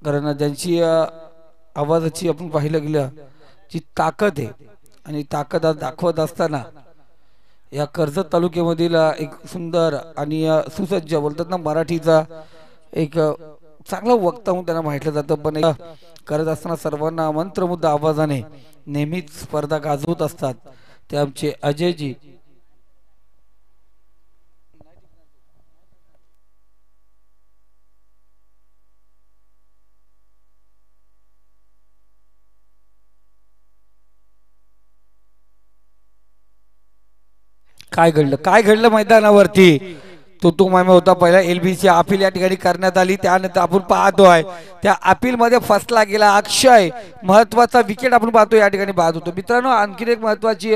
कारण ज्यांची आवाजाची आपण पाहिलं गेलं जी ताकद आहे आणि ताकद आज दाखवत असताना या कर्जत तालुक्यामधील एक सुंदर आणि सुसज्ज बोलतात ना मराठीचा एक चांगला वक्ता म्हणून त्यांना म्हटलं जातं, पण करत असताना सर्वांना मंत्रमुग्ध आवाजाने नेहमीच स्पर्धा गाजवत असतात ते आमचे अजयजी. काय घडलं मैदानावरती? तो मामे होता पहिला LBC अपील या ठिकाणी करण्यात आली, त्यानंतर आपण पाहतोय त्या अपील मध्ये फसला गेला अक्षय, महत्वाचा विकेट आपण पाहतो या ठिकाणी पाहत होतो. मित्रांनो आणखी एक महत्वाची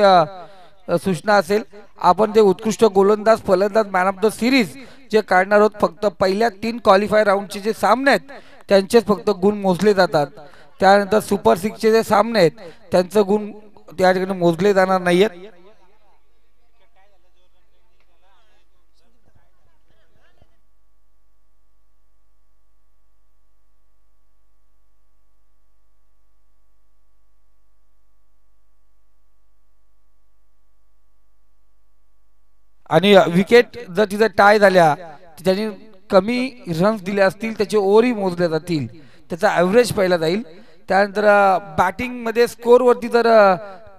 सूचना असेल, आपण ते उत्कृष्ट गोलंदाज फलंदाज मॅन ऑफ द सिरीज जे काढणार आहोत, फक्त पहिल्या 3 क्वालिफायर राऊंडचे जे सामने आहेत त्यांचेच फक्त गुण मोजले जातात. त्यानंतर सुपर 6चे जे सामने आहेत त्यांचे गुण त्या ठिकाणी मोजले जाणार नाहीयेत. आणि विकेट जर तिथे टाय झाल्या, ज्यांनी कमी रन्स दिले असतील त्याचे ओव्हरही मोजले जातील, त्याचा ॲव्हरेज पहिला जाईल. त्यानंतर बॅटिंग मध्ये स्कोर वरती जर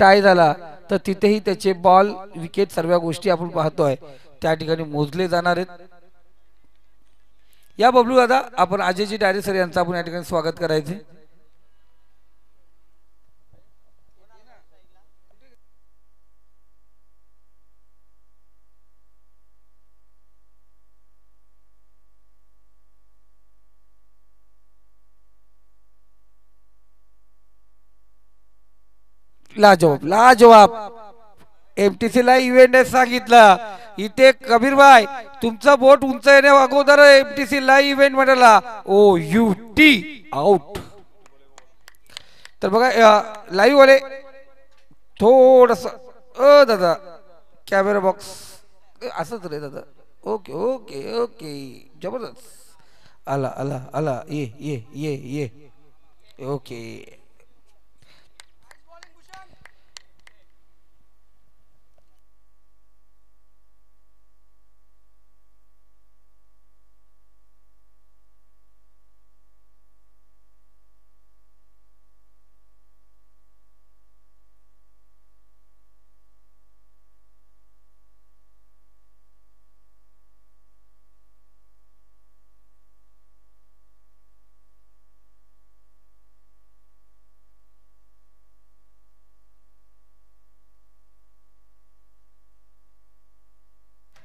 टाय झाला तर तिथेही त्याचे बॉल विकेट सर्व गोष्टी आपण पाहतोय त्या ठिकाणी मोजले जाणार आहेत. या बबलू दादा आपण अजयजी डायरे सर यांचं आपण या ठिकाणी स्वागत करायचे. लाजवाब लाजवाब MTC ला इव्हेंट सांगितलं इथे कबीर भाई तुमचा बोट उंच येण्या अगोदर MTC ला इव्हेंट म्हणाला OUT आउट. तर बघा लाईव्ह वाले थोडस दादा कॅमेरा बॉक्स असंच रे दादा. ओके ओके ओके जबरदस्त. आला आला आला ये ओके.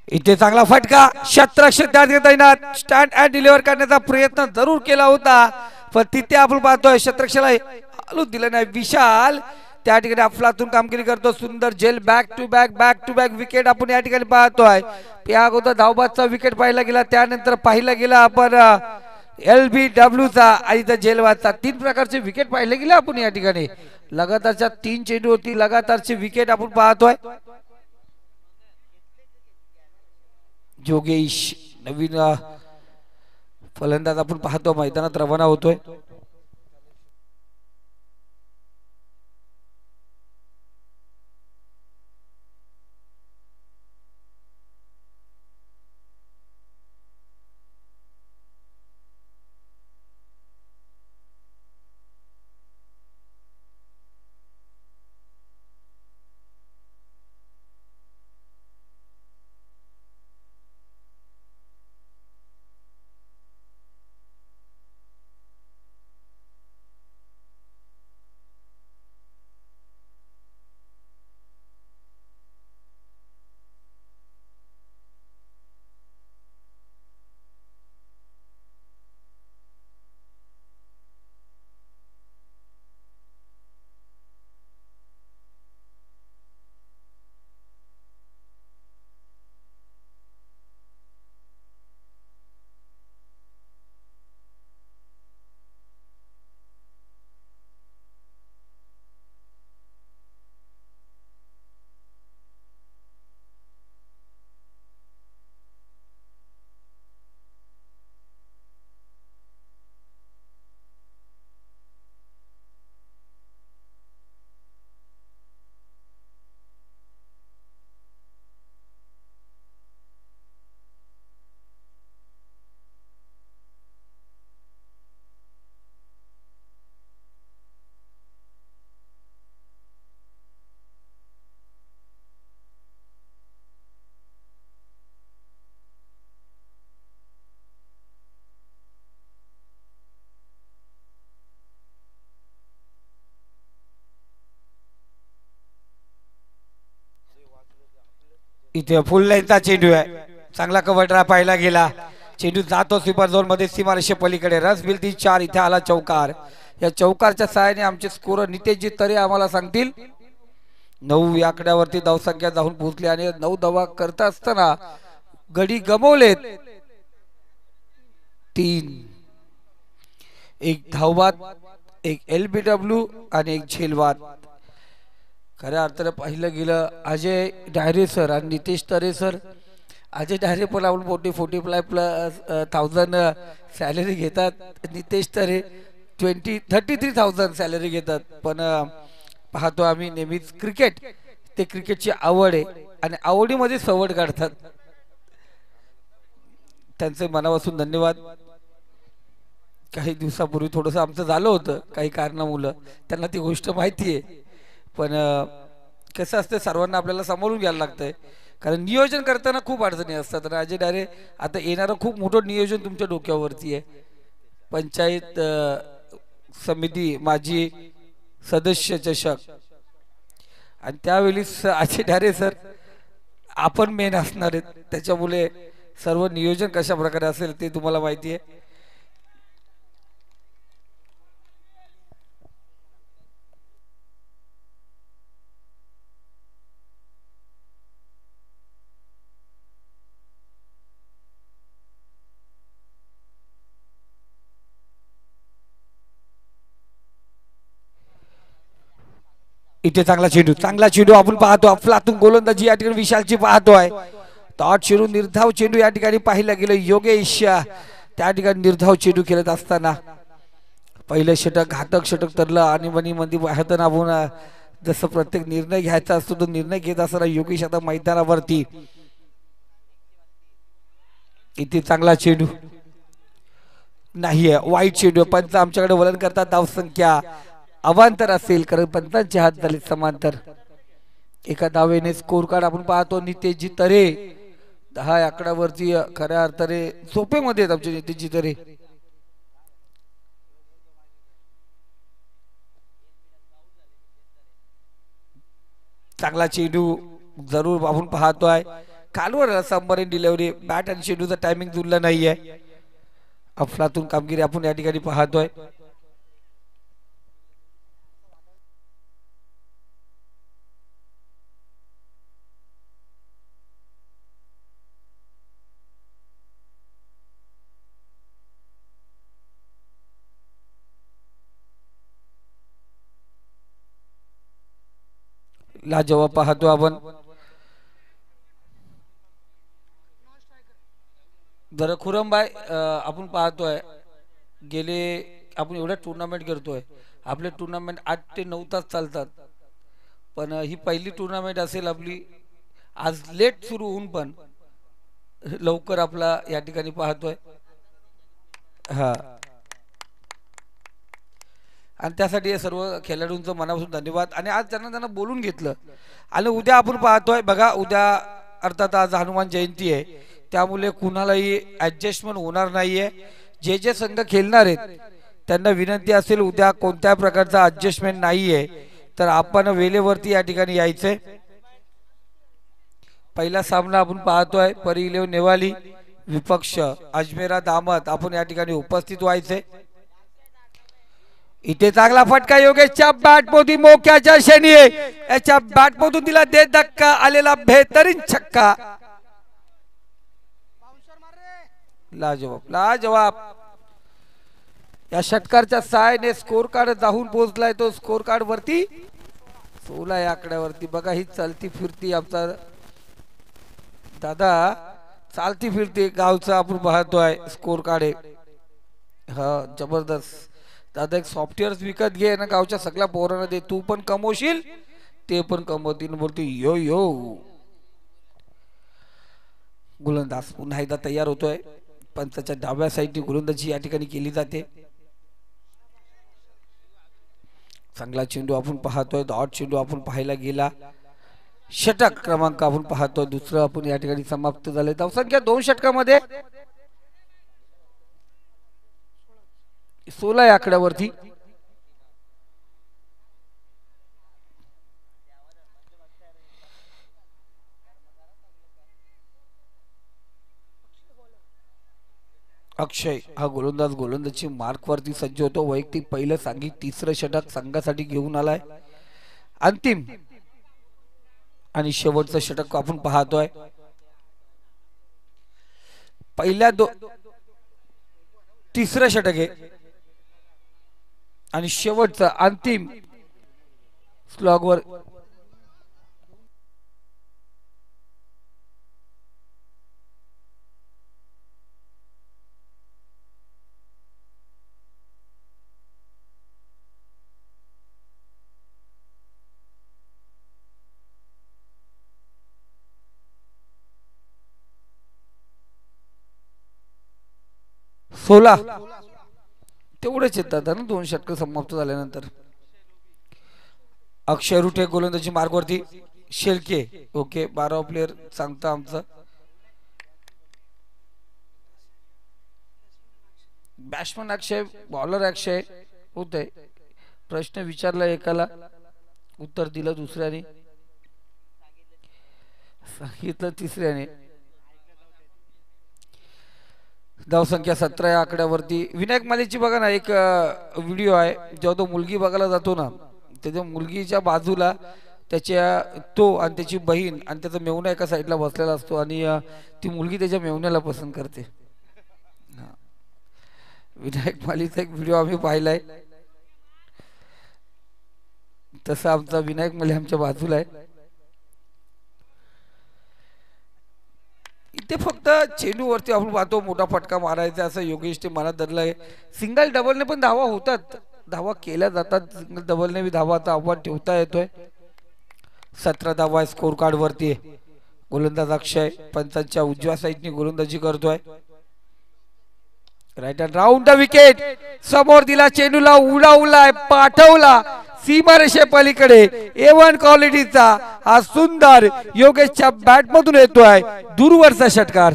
इथे चांगला फटका क्षेत्ररक्षक देता येणार, स्टँड अँड डिलिव्हर करण्याचा प्रयत्न जरूर केला होता, पण तिथे आपण पाहतोय क्षेत्ररक्षकाला आलू दिलं नाही. विशाल त्या ठिकाणी अफलातून कामगिरी करतो. सुंदर जेल बॅक टू बॅक विकेट आपण या ठिकाणी पाहतोय. या अगोदर धावबादचा विकेट पाहिला गेला, त्यानंतर पाहिला गेला आपण LBW चा आणि जेलबादचा. 3 प्रकारचे विकेट पाहिले गेले आपण या ठिकाणी. लगातारच्या 3 चेंडू होती, लगातारचे विकेट आपण पाहतोय. जोगेश नवीन फलंदाज आपण पाहतो मैदानात रवाना होतोय. इथे फुल लाईनचा चेंडू आहे, चांगला कव्हर ड्राय पाहिला गेला, चेंडू जातो स्वीपर झोन मध्ये सीमारेषे पलीकडे, रस बिलती 4, इथे आला चौकार. या चौकारच्या सहाय्याने आमचे स्कोर नितेशजी तरे आम्हाला सांगतील 9 या आकड्यावरती धावसंख्या जाऊन पोहोचली आणि 9 धावा करता असताना गडी गमवलेत 3, एक धावबाद, एक LBW आणि एक झेलबाद. खऱ्या अर्थाने पाहिलं गेलं अजय डायरे सर आणि नितेश तरे सर, अजय डायरे पण आपण 45,000 सॅलरी घेतात, नितेश तरे 33,000 सॅलरी घेतात. पण पाहतो आम्ही नेहमीच क्रिकेट, ते क्रिकेटची आवड आहे आणि आवडीमध्ये सवड काढतात. त्यांचे मनापासून धन्यवाद. काही दिवसापूर्वी थोडंसं आमचं झालं होतं काही कारणामुळे, त्यांना ती गोष्ट माहिती आहे. पण कसं असतं सर्वांना आपल्याला सांभाळून घ्यायला लागतंय, कारण नियोजन करताना खूप अडचणी असतात. आणि अजय डायरे आता येणारं खूप मोठं नियोजन तुमच्या डोक्यावरती आहे. पंचायत समिती माजी सदस्य चषक आणि त्यावेळी अजय डायरे सर आपण मेन असणार आहेत, त्याच्यामुळे सर्व नियोजन कशा प्रकारे असेल ते तुम्हाला माहिती आहे. इथे चांगला चेंडू आपण पाहतो, अफलातून गोलंदाजी या ठिकाणी विशालची पाहतोय. टॉट चेंडू निर्धाव चेंडू या ठिकाणी पाहिला गेलं, योगेश त्या ठिकाणी निर्धाव चेंडू खेळत असताना पहिलं षटक घातक षटक ठरलं. आणि मनी मध्ये बाहेर आपण जसं प्रत्येक निर्णय घ्यायचा असतो तो निर्णय घेत असताना योगेश आता मैदानावरती. इथे चांगला चेंडू नाहीये, वाईट चेंडू. पंच आमच्याकडे वलन करतात, धावसंख्या अवांतर असेल कारण पंचांचे हात झाले समांतर. एका धावेने स्कोर कार्ड आपण पाहतो नितेशजी तरे 10 आकड्यावरती खऱ्या अर्थाने झोपेमध्ये आहेत आमचे नितेशजी तरे. चांगला चेंडू जरूर आपण पाहतोय, कालवर सबमरीन डिलिव्हरी, बॅट आणि चेंडूचा टायमिंग जुळला नाहीये. अफलातून कामगिरी आपण या ठिकाणी पाहतोय. लाजवाब पाहतो आपण. जरा खुरमबाई आपण पाहतोय गेले आपण एवढ्या टुर्नामेंट करतोय, आपले टुर्नामेंट 8 ते 9 तास चालतात. पण ही पहिली टुर्नामेंट असेल आपली, आज लेट सुरू होऊन पण लवकर आपला या ठिकाणी पाहतोय. हा, आणि त्यासाठी हे सर्व खेळाडूंचं मनापासून धन्यवाद. आणि आज त्यांना बोलून घेतलं. आणि उद्या आपण पाहतोय बघा, उद्या अर्थात आज हनुमान जयंती आहे, त्यामुळे कुणालाही ऍडजस्टमेंट होणार नाहीये. जे जे संघ खेळणार आहेत त्यांना विनंती असेल उद्या कोणत्या प्रकारचा ऍडजस्टमेंट नाहीये, तर आपण वेळेवरती या ठिकाणी यायचंय. पहिला सामना आपण पाहतोय परिलेव नेवाली विपक्ष अजमेरा दामत, आपण या ठिकाणी उपस्थित व्हायचे. इथे चांगला फटका योगेशच्या बॅट मधून मोक्याच्या क्षणी, याच्या बॅट मधून तिला दे धक्का आलेला बेहतरीन छक्का. लाजवाब या षटकारच्या सहाय्याने स्कोर कार्ड जाऊन पोहोचलाय. तो स्कोर कार्ड वरती 16 या आकड्यावरती. बघा ही चालती फिरती आमचा दादा, चालती फिरती गावचा आपण पाहतोय स्कोर कार्ड आहे. हा जबरदस्त दादा, एक सॉफ्टवेअर विकत घे ना, गावच्या सगळ्या पोरांना दे, तू पण कमवशील ते पण कमवतील. बोलतो यो यो. गोलंदाज पुन्हा एकदा तयार होतोय. पंचाच्या डाव्या साईडची गोलंदाजी या ठिकाणी केली जाते. चांगला चेंडू आपण पाहतोय, डॉट चेंडू आपण पाहायला गेला. षटक क्रमांक आपण पाहतोय दुसरं आपण या ठिकाणी समाप्त झाले. धावसंख्या 2 षटकामध्ये 16 या आकड्यावरती. अक्षय हा गोलंदाज गोलंदाजी मार्क वरती सज्ज होतो. वैयक्तिक पहिलं सांघिक तिसरं षटक संघासाठी घेऊन आलाय. अंतिम आणि शेवटचं षटक आपण पाहतोय. पहिल्या तिसरं षटक आहे आणि शेवटचं अंतिम स्लॉगवर 16 तेवढेच येतात ना 2 षटक समाप्त झाल्यानंतर. अक्षय रुटे गोलंदाजी मार्गवरती. शेलके ओके 12 प्लेयर सांगता आमचं. बॅट्समन अक्षय बॉलर अक्षय होते. प्रश्न विचारला एकाला उत्तर दिलं दुसऱ्याने, सांगितलं तिसऱ्याने. धावसंख्या 17 या आकड्यावरती. विनायक मालीची बघा ना एक व्हिडिओ आहे. जेव्हा तो मुलगी बघायला जातो ना त्याच्या मुलगीच्या बाजूला त्याच्या तो आणि त्याची बहीण आणि त्याचा मेवणा एका साईडला बसलेला असतो आणि ती मुलगी त्याच्या मेवण्याला पसंत करते. विनायक मालीचा एक व्हिडिओ आम्ही पाहिलाय. तसा आमचा विनायक माली आमच्या बाजूला आहे. इथे फक्त चेंडूवरती आपण पाहतो मोठा फटका मारायचा असं योगेश ते मनात धरलंय. सिंगल डबलने पण धावा होतात, धावा केल्या जातात. सिंगल डबलने बी धावा आता आव्हान ठेवता येतोय. 17 धावा स्कोर कार्ड वरती. गोलंदाज अक्षय पंचांच्या उजव्या साईडने गोलंदाजी करतोय. Right hand round the wicket. समोर दिला चेंडूला उडवलाय पाठवला सीमारेषे पलीकडे. A1 क्वालिटीचा हा सुंदर योगेशच्या बॅट मधून येतोय दूरवरचा षटकार.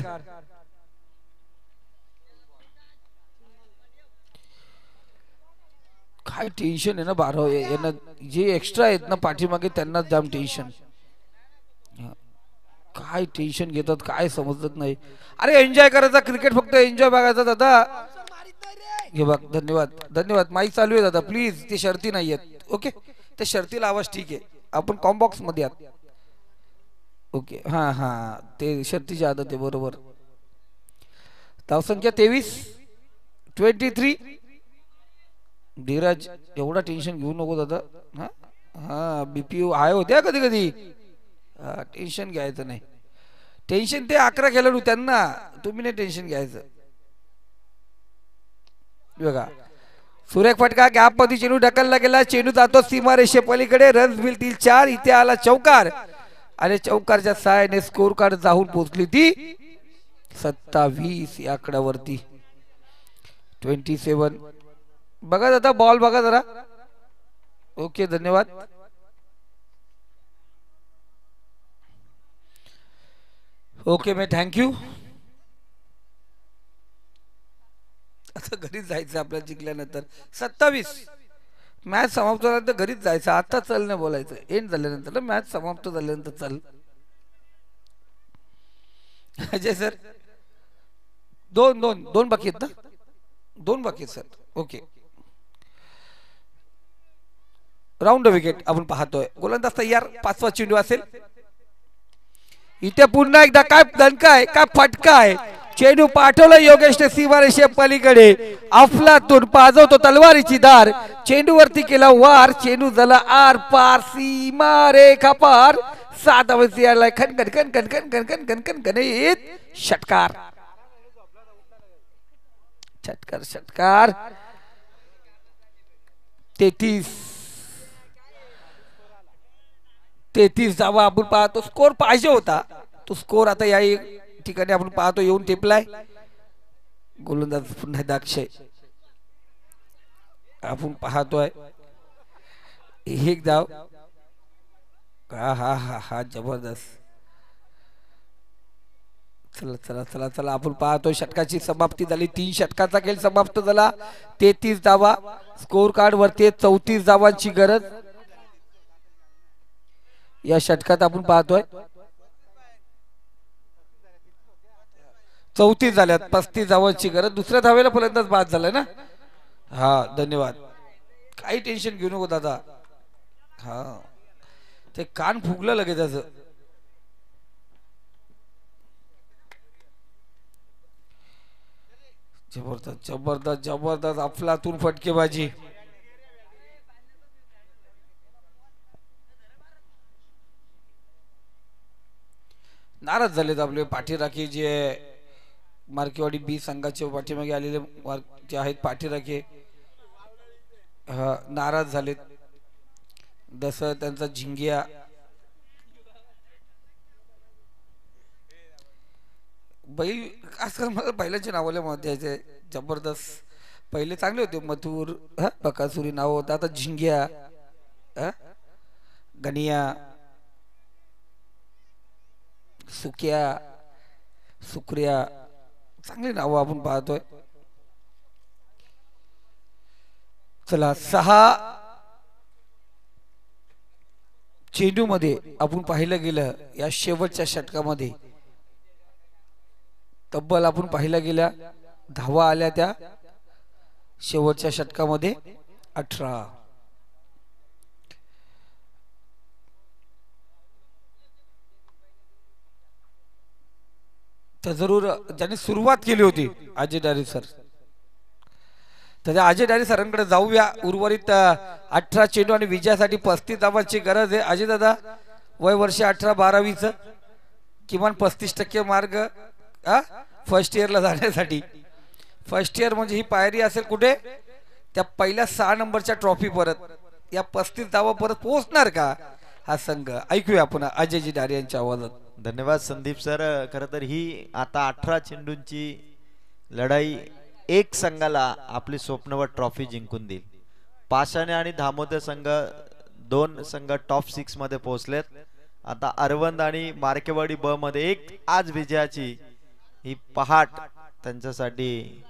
काय टेन्शन आहे ना 12 यांना जे एक्स्ट्रा आहेत ना पाठीमागे त्यांना जाम टेन्शन. काय टेन्शन घेतात काय समजत नाही. अरे एन्जॉय करायचा क्रिकेट, फक्त एन्जॉय बघायचा दादा. हे बघ धन्यवाद धन्यवाद. माईक चालू आहे दादा प्लीज. ते शर्ती नाही आहेत ओके. ते शर्तीला आवाज ठीक आहे. आपण कॉम्बॉक्स मध्ये आहात ओके. हा हा ते शर्तीची आदत आहे बरोबर. धावसंख्या 23. धीरज एवढा टेन्शन घेऊ नको दादा. हा हा बीपी हाय होत्या कधी कधी. टेन्शन घ्यायचं नाही. टेन्शन ते 11 खेळाडू त्यांना, तुम्ही नाही टेन्शन घ्यायचं. बघा सुरेख फटका गॅप मध्ये चेंडू ढकलला गेला. चेंडू जातो सीमारेषे पलीकडे. रन्स मिळतील 4. इथे आला चौकार आणि चौकारच्या सहाय्याने स्कोर कार्ड जाऊन पोहोचली ती 27 या आकड्यावरती. 27. बघा दादा बॉल बघा जरा ओके धन्यवाद. ओके मी थँक्यू. आता घरीच जायचं आपल्याला जिंकल्यानंतर. 27 मॅच समाप्त झाल्यानंतर घरीच जायचं. आता चल नाही बोलायचं. एंड झाल्यानंतर मॅच समाप्त झाल्यानंतर चल. अजय सर दोन बाकी आहेत ना. 2 बाकी आहेत सर ओके. राऊंड विकेट आपण पाहतोय. गोलंदाज तयार. 5वा चेंडू असेल. इथे पुन्हा एकदा काय दणका आहे काय फटका आहे. चेंडू पाठवला योगेशने सीमारेषे पलीकडे. अफलातून पाजवतो तलवारीची धार. चेंडू वरती केला वार. चेंडू झाला आर पार सीमारेखा पार. 7 धावांची आलाय. खनखन खनखन खनखन खनखन खनखनीत षटकार. षटकार षटकार. 33 धावा आपण पाहतो. स्कोर पाहिजे होता तो स्कोर आता या ठिकाणी आपण पाहतो येऊन टिपलाय. गोलंदाज पुन्हा अक्षय आपण पाहतोय. एक धाव. हा हा हा हा जबरदस्त. चला चला चला चला आपण पाहतोय षटकाची समाप्ती झाली. 3 षटकाचा खेळ समाप्त झाला. 33 धावा स्कोर कार्ड वरती. 34 धावांची गरज या षटकात आपण पाहतोय. 34 झाल्यात, 35 धावांची गरज. दुसऱ्या धावेला फलंदाज बाद झालाय ना. हा धन्यवाद. काही टेन्शन घेऊ नको दादा. हा ते कान फुगलं लगेच त्याचं. जबरदस्त जबरदस्त जबरदस्त अफलातून फटकेबाजी. नाराज झालेत आपले पाठीराखे जे मार्केवाडी बी संघाचे पाठीमागे आलेले जे आहेत पाठीराखे. नाराज झालेत. जसं त्यांचा झिंग्या बैल आजकाल मला बैलाच्या नावाला मध्ये जबरदस्त. पहिले चांगले होते मथुर बकासुरी नाव होतं. आता झिंग्या गणिया सुक्या सुक्रिया चांगली नावं आपण पाहतोय. चला 6 चेंडू मध्ये आपण पाहिलं गेलं या शेवटच्या षटकामध्ये तब्बल आपण पाहिलं गेल्या धावा आल्या त्या शेवटच्या षटकामध्ये 18. तर जरूर ज्यांनी सुरुवात केली होती अजय डारे सर, तर अजय डारे सरांकडे जाऊया. उर्वरित 18 चेंडू आणि विजयासाठी 35 धावांची गरज आहे. अजय दादा वय वर्ष 18-12 किमान 35% मार्ग फर्स्ट इयरला जाण्यासाठी. फर्स्ट इयर म्हणजे ही पायरी असेल कुठे त्या पहिल्या 6 नंबरच्या ट्रॉफी परत. या 35 धावा परत पोहोचणार का हा संघ? ऐकूया आपण अजयजी डारे यांच्या आवाजात. धन्यवाद संदीप सर. खरं तर ही आता 18 चेंडूंची लढाई एक संघाला आपली स्वप्नवत ट्रॉफी जिंकून देईल. पाषाणे आणि धामोदे संघ 2 संघ टॉप 6 मध्ये पोहोचलेत. आता अरवंद आणि मार्केवाडी ब मध्ये एक आज विजयाची ही पहाट त्यांच्यासाठी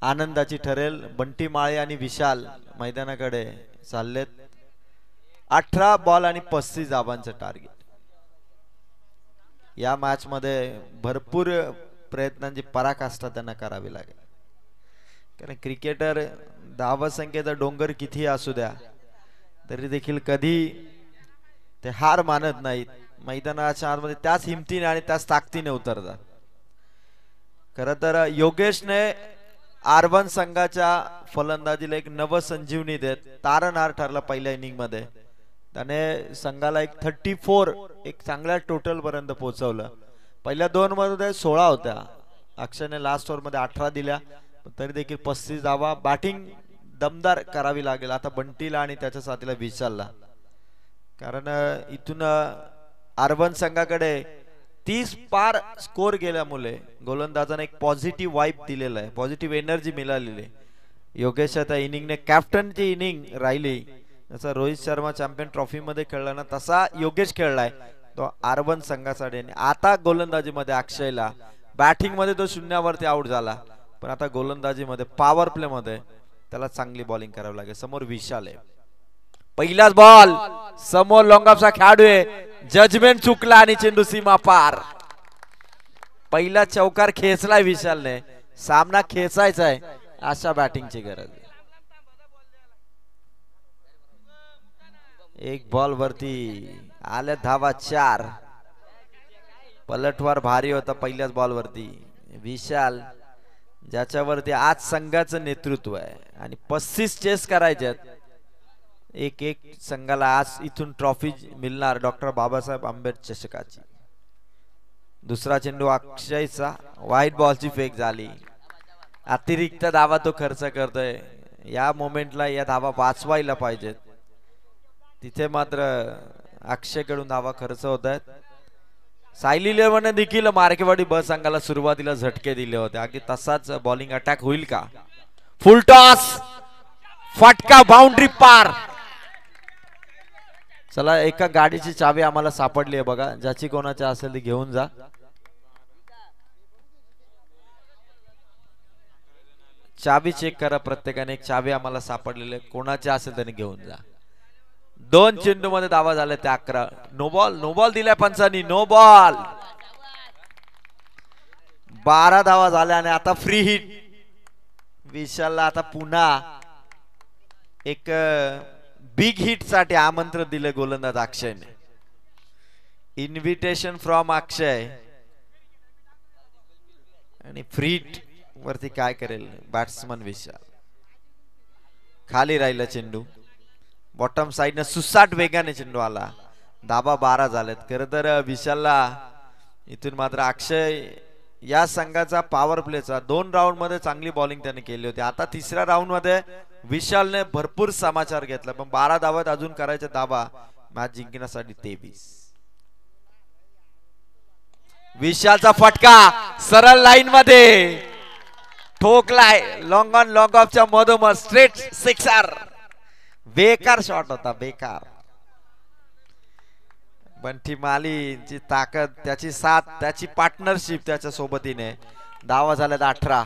आनंदाची ठरेल. बंटी माळे आणि विशाल मैदानाकडे चाललेत. 18 बॉल आणि 35 धावांचं टार्गेट. या मॅच मध्ये भरपूर प्रयत्नांची पराकाष्ठा त्यांना करावी लागेल. कारण क्रिकेटर धावसंख्येचा डोंगर किती असू द्या तरी देखील कधी ते हार मानत नाहीत. मैदानाच्या आतमध्ये त्याच हिमतीने आणि त्याच ताकदीने उतरतात. खरं तर योगेशने आरवन संघाच्या फलंदाजीला एक नवसंजीवनी देत तारणहार ठरला पहिल्या इनिंग मध्ये. त्याने संघाला एक 34 एक चांगल्या टोटल पर्यंत पोहोचवलं. पहिल्या 2 मध्ये 16 होत्या. अक्षयने लास्ट ओव्हर मध्ये 18 दिल्या तरी देखील 35 धावा. बॅटिंग दमदार करावी लागेल आता बंटीला आणि त्याच्या साथीला विशालला. कारण इथून आरवन संघाकडे 30 पार स्कोर गेल्यामुळे गोलंदाजाने एक पॉझिटिव्ह वाइब दिलेला आहे, पॉझिटिव्ह एनर्जी मिळालेली आहे. योगेश त्या इनिंगने कॅप्टनची इनिंग राहिली. जसा रोहित शर्मा चॅम्पियन ट्रॉफी मध्ये खेळला ना तसा योगेश खेळलाय तो आरवन संघासाठी. आता गोलंदाजी मध्ये अक्षयला बॅटिंग मध्ये तो शून्यावरती आउट झाला पण आता गोलंदाजी मध्ये पॉवर प्ले मध्ये त्याला चांगली बॉलिंग करावी लागेल. समोर विशाल आहे. पहिलाच बॉल समोर लॉंगऑफचा खेळाडू आहे. जजमेंट चुकला आणि चेंडू सीमा पार. पहिला चौकार खेचलाय विशालने. सामना खेचायचा आहे अशा बॅटिंगची गरज. एक बॉल वरती आल्या धावा 4. पलटवार भारी होता पहिल्याच बॉल वरती. विशाल ज्याच्यावरती आज संघाचं नेतृत्व आहे आणि 35 चेस करायचे. एक संघाला आज इथून ट्रॉफी मिळणार डॉक्टर बाबासाहेब आंबेडकर चषकाची. दुसरा चेंडू अक्षयचा वाईट बॉलची फेक झाली. अतिरिक्त धावा तो खर्च करतोय. या मोमेंटला या धावा वाचवायला पाहिजेत. तिथे मात्र अक्षयकडून धावा खर्च होत आहेत. सायली लेवनने देखील मार्केवाडी ब संघाला सुरुवातीला झटके दिले होते. अगदी तसाच बॉलिंग अटॅक होईल का? फुल टॉस फटका बाउंड्री पार. चला एका गाडीची चावी आम्हाला सापडली आहे बघा. ज्याची कोणाची असेल ती घेऊन जा. चावी चेक करा प्रत्येकाने. एक चावी आम्हाला सापडलेली आहे. कोणाची असेल त्याने घेऊन जा. 2 चेंडू मध्ये धावा झाल्या त्या 11. नो बॉल दिलाय पंचांनी. No ball. 12 धावा झाल्या आणि आता फ्री हिट. विशालला आता पुन्हा एक बिग हिट साठी आमंत्रण दिले गोलंदाज अक्षयने. इन्व्हिटेशन फ्रॉम अक्षय. आणि फ्री हिट वरती काय करेल बॅट्समन विशाल. खाली राहिला चेंडू. बॉटम साइडने सुसाट वेगाने चेंडू आला. धाबा 12 झालेत. खर तर विशालला इथून मात्र अक्षय या संघाचा पॉवर प्लेचा 2 राऊंड मध्ये चांगली बॉलिंग त्याने केली होती. आता तिसऱ्या राऊंड मध्ये विशालने भरपूर समाचार घेतला. पण 12 धावात अजून करायचे धाबा मॅच जिंकण्यासाठी 23. विशालचा फटका सरळ लाईन मध्ये ठोकलाय. लॉंग ऑन लॉंग ऑफच्या मधोमध स्ट्रेट सिक्सर. बेकार शॉट होता बेकार. बंटी मालीची ताकद त्याची साथ त्याची पार्टनरशिप त्याच्या सोबतीने. धावा झाल्यात 18.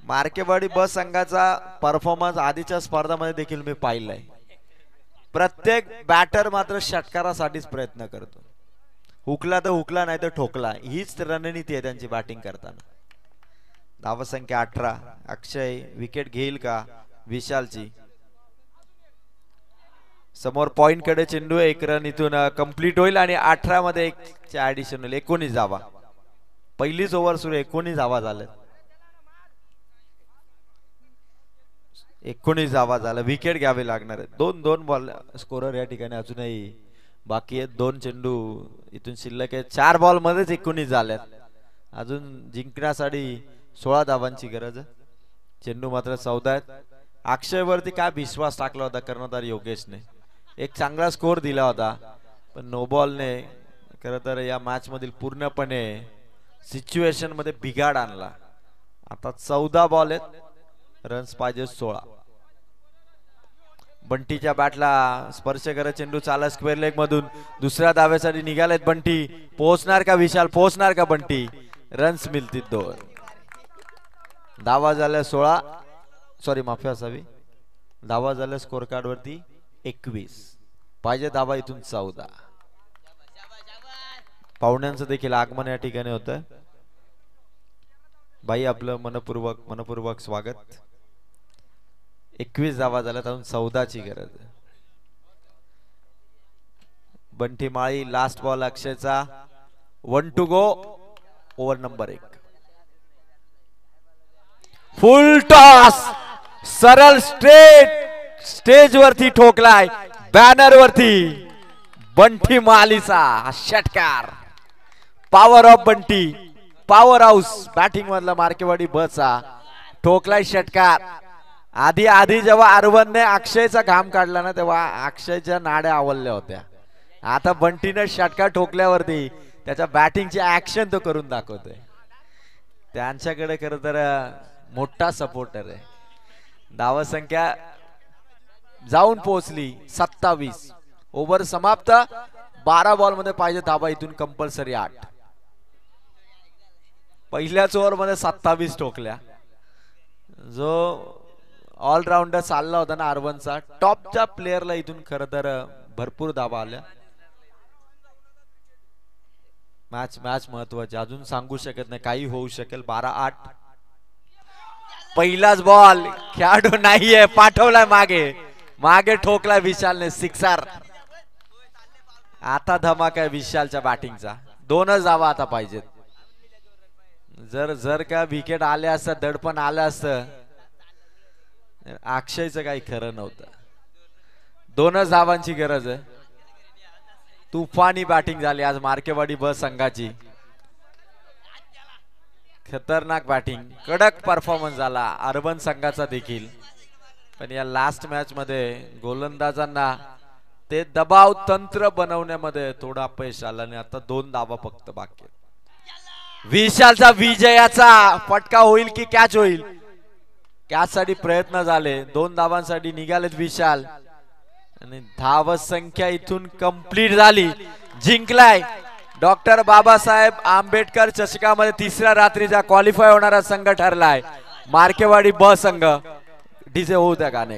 मार्केवाडी ब संघाचा परफॉर्मन्स आधीच्या स्पर्धामध्ये देखील मी पाहिलाय. प्रत्येक बॅटर मात्र षटकारासाठीच प्रयत्न करतो. हुकला तर हुकला नाही तर ठोकला हीच रणनीती आहे त्यांची बॅटिंग करताना. धावा संख्या 18. अक्षय विकेट घेईल का विशालची. समोर पॉइंट कडे चेंडू. 1 रन इथून कंप्लीट होईल आणि 18 मध्ये 1 ऍडिशनल 19 धावा. पहिलीच ओव्हर सुरू 19 धावा झाल्या. 19 धावा झाला. विकेट घ्यावे लागणार आहे. 2-2 बॉल स्कोरर या ठिकाणी अजूनही बाकी आहेत. 2 चेंडू इथून शिल्लक आहे. 4 बॉल मध्येच 19 झाल्यात. अजून जिंकण्यासाठी 16 धावांची गरज आहे. चेंडू मात्र 14 आहेत. अक्षय वरती काय विश्वास टाकला होता कर्णधार योगेशने. एक चांगला स्कोर दिला होता पण नो बॉलने खरं तर या मॅच मधील पूर्णपणे सिच्युएशन मध्ये बिघाड आणला. आता 14 बॉल आहेत. रन्स पाहिजे 16. बंटीच्या बॅटला स्पर्श करत चेंडू चाला स्क्वेअर लेग मधून. दुसऱ्या धावेसाठी निघालेत बंटी. पोहोचणार का विशाल पोहोचणार का बंटी. रन्स मिळतील 2. धावा झाल्या 16. सॉरी माफी असावी. धावा झाल्या स्कोर कार्ड वरती 21. पाहिजे धावा इथून 14. पाहुण्यांचं देखील आगमन या ठिकाणी होतं. बाई आपलं मनपूर्वक स्वागत. 21 धावा झाल्यात. अजून 14 ची गरज. बंटी माळी लास्ट बॉल अक्षयचा. 1 to go. Over number 1. Full toss. सरळ स्ट्रेट स्टेज वरती ठोकलाय. बॅनर वरती बंटी मालीचा षटकार. Power of Bunty. Powerhouse batting मधला मार्केवाडी बचा ठोकलाय षटकार. आधी जेव्हा अरवनने अक्षयचा घाम काढला ना तेव्हा अक्षयच्या नाड्या आवलल्या होत्या. आता बंटीने षटकार ठोकल्यावरती त्याच्या बॅटिंगची ऍक्शन तो करून दाखवतोय. त्यांच्याकडे खरं तर मोठा सपोर्टर आहे. धावा संख्या जाऊन पोहोचली 27. ओव्हर समाप्त. 12 बॉल मध्ये पाहिजे धावा इथून कंपल्सरी 8. पहिल्याच ओव्हर मध्ये 27 ठोकल्या. जो ऑलराऊंडर चालला होता ना अरवनचा टॉपच्या प्लेअरला इथून खरं तर भरपूर धावा आल्या. मॅच महत्वाची. अजून सांगू शकत नाही काही होऊ शकेल. 12-8. पहिलाच बॉल खेळाडू नाहीये पाठवलाय मागे ठोकलाय विशालने सिक्सर. आता धमाका आहे विशालच्या बॅटिंगचा. 2च धावा आता पाहिजेत. जर का विकेट आले असतं दडपण आलं असतं अक्षयचं काही खरं नव्हतं. 2च धावांची गरज आहे. तुफानी बॅटिंग झाली आज मार्केवाडी ब संघाची. खतरनाक बॅटिंग कडक परफॉर्मन्स झाला अर्बन संघाचा देखील. पण या लास्ट मॅच मध्ये गोलंदाजांना ते दबाव तंत्र बनवण्यामध्ये थोडा अपयश आला आणि आता 2 धावा फक्त बाकी. विशालचा विजयाचा फटका होईल की कॅच होईल. कॅच साठी प्रयत्न झाले. 2 धावांसाठी निघालेत विशाल आणि धाव संख्या इथून कंप्लीट झाली. जिंकलाय डॉक्टर बाबासाहेब आंबेडकर चषकामध्ये 3ऱ्या रात्रीचा क्वालिफाय होणारा संघ ठरलाय मार्केवाडी ब संघ. डीजे होऊ द्या गाणे.